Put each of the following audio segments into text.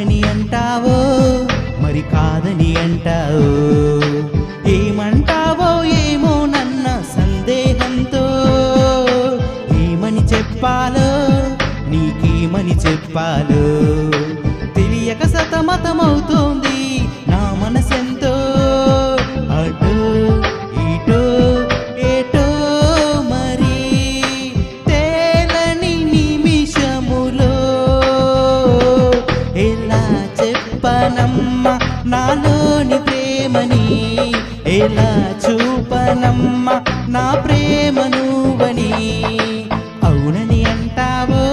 అవునని అంటావో మరి కాదని అంటావో, ఏమంటావో ఏమో నన్న సందేహంతో, ఏమని చెప్పాలో నీకేమని చెప్పాలో తెలియక సతమతమవుతోంది నా మనసెంతో. అటో ఇటో ఏటో మరి తేలని నిమిషములో, ఎలా చెప్పనమ్మా నాలోని ప్రేమని, ఎలా చూపనమ్మా నా ప్రేమ నువ్వని. అవునని అంటావో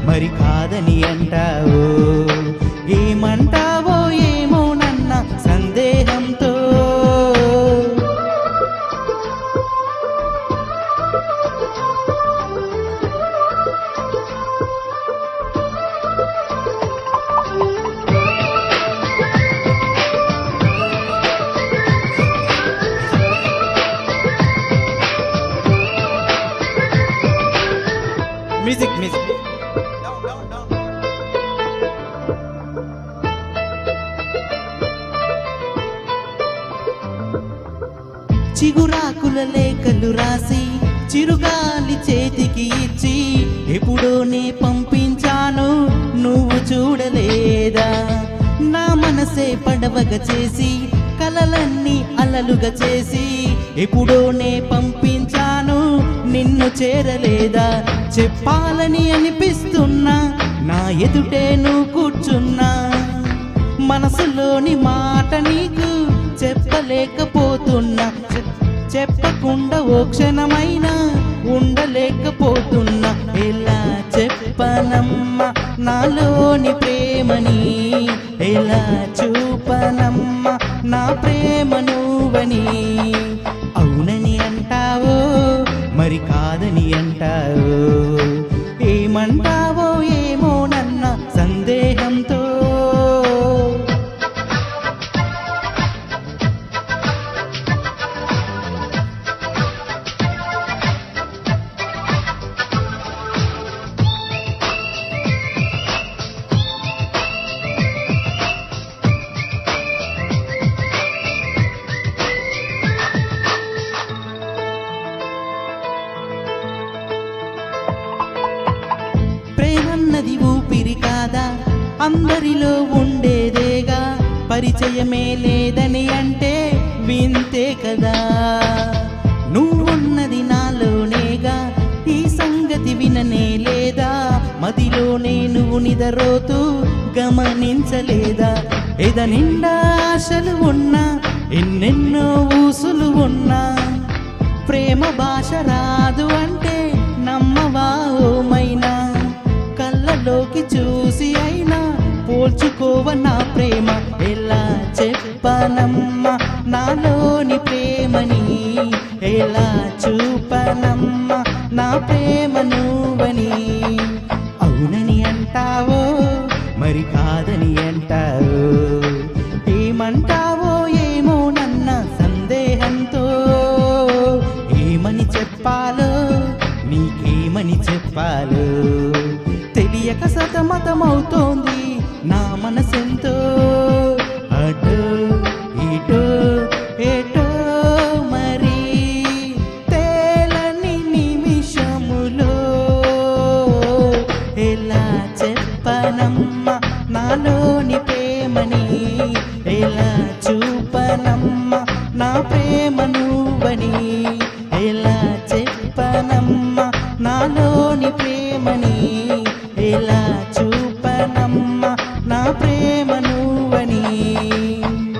మరి కాదని అంటావో, ఏమంటావో ఏమో నన్న సందేహంతో. మ్యూజిక్ మ్యూజిక్ చిగురాకుల లేఖలు రాసి చిరుగాలి చేతికి ఇచ్చి ఎప్పుడోనే పంపించాను నువ్వు చూడలేదా. నా మనసే పడవగా చేసి కలలన్నీ అలలుగా చేసి ఎప్పుడోనే పంపించాను నిన్ను చేరలేదా. చెప్పాలని అనిపిస్తున్నా నా ఎదుటే నువ్వు కూర్చున్నా, మనసులోని మాట నీకు చెప్పలేకపోతున్నా, చెప్పకుండా ఓ క్షణమైనా ఉండలేకపోతున్నా. ఎలా చెప్పనమ్మా నాలోని ప్రేమని, ఎలా చూపనమ్మా నా ప్రేమ నువ్వని. అవునని అంటావో మరి కాదని అంటావో, ఏమంటావో ఏమో నన్న సందేహంతో. ప్రేమన్నది ఊపిరి కాదా, అందరిలో ఉండేదేగా, పరిచయమే లేదని అంటే వింతే కదా. నువ్వున్నది నాలోనేగా, ఈ సంగతి విననే లేదా, మదిలోనే నువ్వు నిదరోతూ గమనించలేదా. ఎద నిండా ఆశలు ఉన్నా, ఎన్నెన్నో ఊసులు ఉన్నా, ప్రేమ భాష రాదు అంటే నమ్మవా ఓమైనా. కళ్ళలోకి చూసి అయినా పోల్చుకోవ నా ప్రేమ, ఎలా చెప్పనమ్మా నాలోని ప్రేమని, ఎలా చూపనమ్మా నా ప్రేమ నువ్వని. అవునని అంటావో మరి కాదని అంటావో, ఏమంటావో ఏమో నన్న సందేహంతో. ఏమని చెప్పాలో నీకేమని చెప్పాలో తెలియక సతమతమవుతోంది నా మనసెంతో. అటో ఇటో ఏటో మరి తేలని నిమిషములో, ఎలా చెప్పనమ్మా నాలోని ప్రేమని, ఎలా చూపనమ్మా నా ప్రేమ